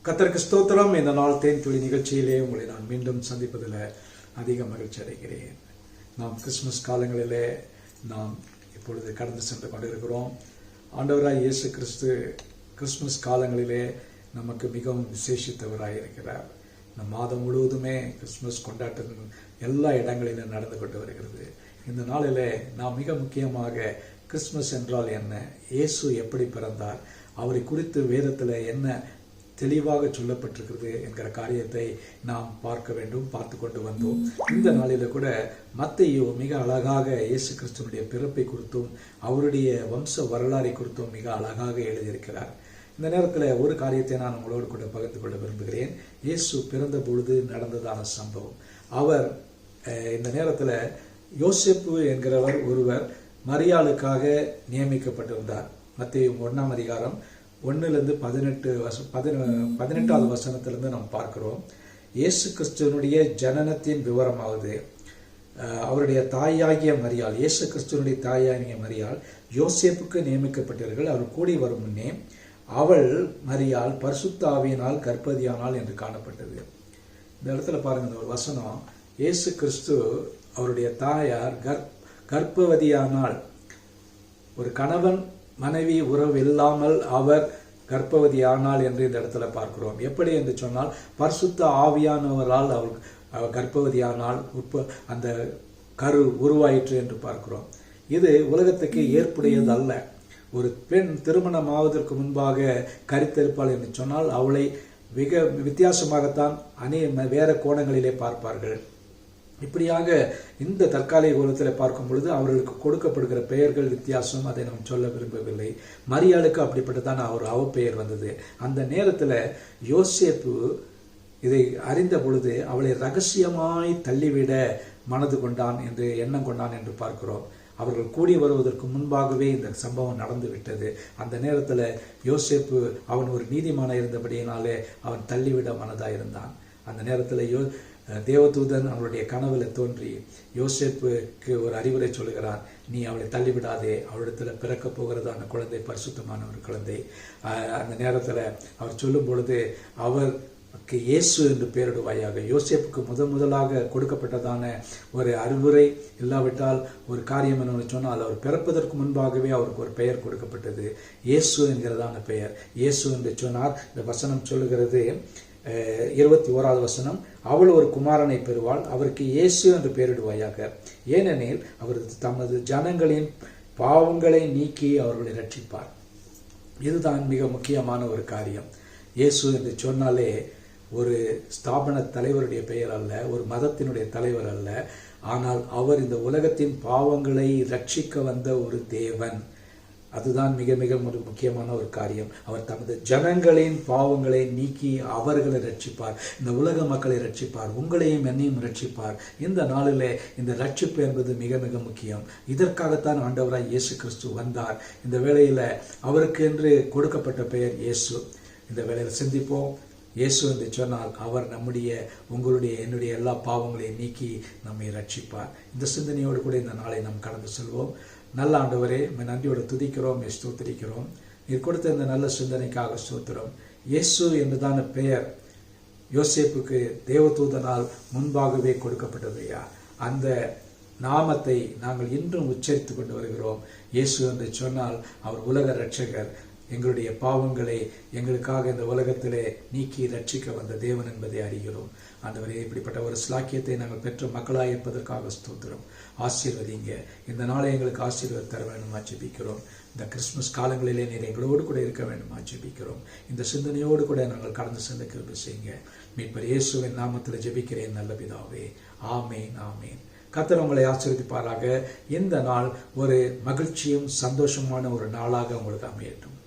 கர்த்தருக்கு ஸ்தோத்திரம். இந்த நாள் தேன் துளி நிகழ்ச்சியிலே உங்களை நான் மீண்டும் சந்திப்பதில் அதிக மகிழ்ச்சி அடைகிறேன். நாம் கிறிஸ்துமஸ் காலங்களிலே நாம் இப்பொழுது கடந்து சென்று கொண்டிருக்கிறோம். ஆண்டவராய் இயேசு கிறிஸ்து கிறிஸ்துமஸ் காலங்களிலே நமக்கு மிகவும் விசேஷித்தவராய் இருக்கிறார். இந்த மாதம் முழுவதுமே கிறிஸ்துமஸ் கொண்டாட்டம் எல்லா இடங்களிலும் நடந்து கொண்டு வருகிறது. இந்த நாளிலே நாம் மிக முக்கியமாக கிறிஸ்துமஸ் என்றால் என்ன, இயேசு எப்படி பிறந்தார், அவரை குறித்து வேதத்தில் என்ன தெளிவாக சொல்லப்பட்டிருக்கிறது என்கிற காரியத்தை நாம் பார்க்க வேண்டும், பார்த்து கொண்டு வந்தோம். இந்த நாளில் கூட மத்தேயு மிக அழகாக இயேசு கிறிஸ்துவனுடைய பிறப்பை குறித்தும் அவருடைய வம்ச வரலாறை குறித்தும் மிக அழகாக எழுதியிருக்கிறார். இந்த நேரத்தில் ஒரு காரியத்தை நான் உங்களோடு கூட பகிர்ந்து கொள்ள விரும்புகிறேன். இயேசு பிறந்த பொழுது நடந்ததான சம்பவம். அவர் இந்த நேரத்தில் யோசேப்பு என்கிறவர் ஒருவர் மரியாளுக்காக நியமிக்கப்பட்டிருந்தார். மத்தேயு 1ஆம் அதிகாரம் 1 18வது வசனத்திலிருந்து நாம் பார்க்கிறோம். இயேசு கிறிஸ்துவனுடைய ஜனனத்தின் விவரமாவது, அவருடைய தாயாகிய மரியாள், இயேசு கிறிஸ்துவனுடைய தாயாகிய மரியாள் யோசேப்புக்கு நியமிக்கப்பட்டவர்கள். அவர் கூடி வரும் முன்னே அவள் மரியாள் பரிசுத்த ஆவியினால் கர்ப்பவதியானாள் என்று காணப்பட்டது. இந்த இடத்துல பாருங்க, இந்த ஒரு வசனம், இயேசு கிறிஸ்து அவருடைய தாயார் கர்ப்பவதியானாள். ஒரு கணவன் மனைவி உறவு இல்லாமல் அவர் கர்ப்பவதியானாள் என்று இந்த இடத்துல பார்க்கிறோம். எப்படி என்று சொன்னால், பரிசுத்த ஆவியானவரால் அவள் கர்ப்பவதியானால் அந்த கரு உருவாயிற்று என்று பார்க்கிறோம். இது உலகத்துக்கு ஏற்புடையது அல்ல. ஒரு பெண் திருமணமாவதற்கு முன்பாக கருத்தரிப்பாள் என்று சொன்னால் அவளை மிக வித்தியாசமாகத்தான் வேற கோணங்களிலே பார்ப்பார்கள். இப்படியாக இந்த தற்காலிக உலகத்தில் பார்க்கும் பொழுது அவர்களுக்கு கொடுக்கப்படுகிற பெயர்கள் வித்தியாசம். அதை நாம் சொல்ல விரும்பவில்லை. மரியாளுக்கு அப்படிப்பட்டதான் அவ பெயர் வந்தது. அந்த நேரத்தில் யோசேப்பு இதை அறிந்த பொழுது அவளை ரகசியமாய் தள்ளிவிட மனது கொண்டான் என்று எண்ணம் கொண்டான் என்று பார்க்கிறோம். அவர்கள் கூடி வருவதற்கு முன்பாகவே இந்த சம்பவம் நடந்து விட்டது. அந்த நேரத்தில் யோசேப்பு அவன் ஒரு நீதிமான இருந்தபடியினாலே அவன் தள்ளிவிட மனதாக இருந்தான். அந்த நேரத்தில் தேவதூதன் அவளுடைய கனவுல தோன்றி யோசேப்புக்கு ஒரு அறிவுரை சொல்லுகிறான். நீ அவளை தள்ளிவிடாதே, அவளிடத்துல பிறக்க போகிறதான குழந்தை பரிசுத்தமான ஒரு குழந்தை. அந்த நேரத்தில் அவர் சொல்லும் பொழுது அவருக்கு இயேசு என்று பெயரிடுவாயாக. யோசேப்புக்கு முதலாக கொடுக்கப்பட்டதான ஒரு அறிவுரை இல்லாவிட்டால் ஒரு காரியம் என்னன்னு சொன்னால், அவர் பிறப்பதற்கு முன்பாகவே அவருக்கு ஒரு பெயர் கொடுக்கப்பட்டது, இயேசு என்கிறதான பெயர். இயேசு என்று சொன்னார். இந்த வசனம் சொல்லுகிறது, 21வது வசனம், அவள் ஒரு குமாரனை பெறுவாள், அவருக்கு இயேசு என்று பெயரிடுவாயாக, ஏனெனில் அவர் தமது ஜனங்களின் பாவங்களை நீக்கி அவர்களை ரட்சிப்பார். இதுதான் மிக முக்கியமான ஒரு காரியம். இயேசு என்று சொன்னாலே ஒரு ஸ்தாபன தலைவருடைய பெயர் அல்ல, ஒரு மதத்தினுடைய தலைவர் அல்ல. ஆனால் அவர் இந்த உலகத்தின் பாவங்களை ரட்சிக்க வந்த ஒரு தேவன். அதுதான் மிக மிக முக்கியமான ஒரு காரியம். அவர் தமது ஜனங்களின் பாவங்களை நீக்கி அவர்களை ரட்சிப்பார். இந்த உலக மக்களை ரட்சிப்பார், உங்களையும் என்னையும் ரட்சிப்பார். இந்த நாளிலே இந்த ரட்சிப்பு என்பது மிக மிக முக்கியம். இதற்காகத்தான் ஆண்டவராய் இயேசு கிறிஸ்து வந்தார். இந்த வேளையில் அவருக்கு என்று கொடுக்கப்பட்ட பெயர் இயேசு. இந்த வேளையில் சிந்திப்போம். இயேசு என்று சொன்னால் அவர் நம்முடைய உங்களுடைய என்னுடைய எல்லா பாவங்களையும் நீக்கி நம்மை ரட்சிப்பார். இந்த சிந்தனையோடு கூட இந்த நாளை நாம் கடந்து செல்வோம். நல்ல ஆண்டவரே, நன்றியோடு துதிக்கிறோம், ஸ்தோத்திரிக்கிறோம். நீர் கொடுத்த இந்த நல்ல சிந்தனைக்காக ஸ்தோத்திரம். இயேசு என்றுதான பெயர் யோசேப்புக்கு தேவதூதனால் முன்பாகவே கொடுக்கப்பட்டதையா, அந்த நாமத்தை நாங்கள் இன்றும் உச்சரித்து கொண்டு வருகிறோம். இயேசு என்று சொன்னால் அவர் உலக இரட்சகர். எங்களுடைய பாவங்களை எங்களுக்காக இந்த உலகத்திலே நீக்கி ரட்சிக்க வந்த தேவன் என்பதை அறிகிறோம். ஆண்டவரே, இப்படிப்பட்ட ஒரு ஸ்லாக்கியத்தை நாங்கள் பெற்ற மக்களாக இருப்பதற்காக ஸ்தோத்திரம். ஆசீர்வதிங்க. இந்த நாளை எங்களுக்கு ஆசீர்வாதம் தர வேண்டுமா ஜெபிக்கிறோம். இந்த கிறிஸ்துமஸ் காலங்களிலே நீர் எங்களோடு கூட இருக்க வேண்டுமா ஜெபிக்கிறோம். இந்த சிந்தனையோடு கூட நாங்கள் கடந்து செல்ல கிருபை செய்யுங்க. மீட்பர் இயேசுவின் நாமத்தில் ஜெபிக்கிறேன் நல்ல பிதாவே. ஆமேன், ஆமேன். கர்த்தர் உங்களை ஆசீர்வதிப்பாராக. இந்த நாள் ஒரு மகிழ்ச்சியும் சந்தோஷமான ஒரு நாளாக உங்களுக்கு அமையட்டும்.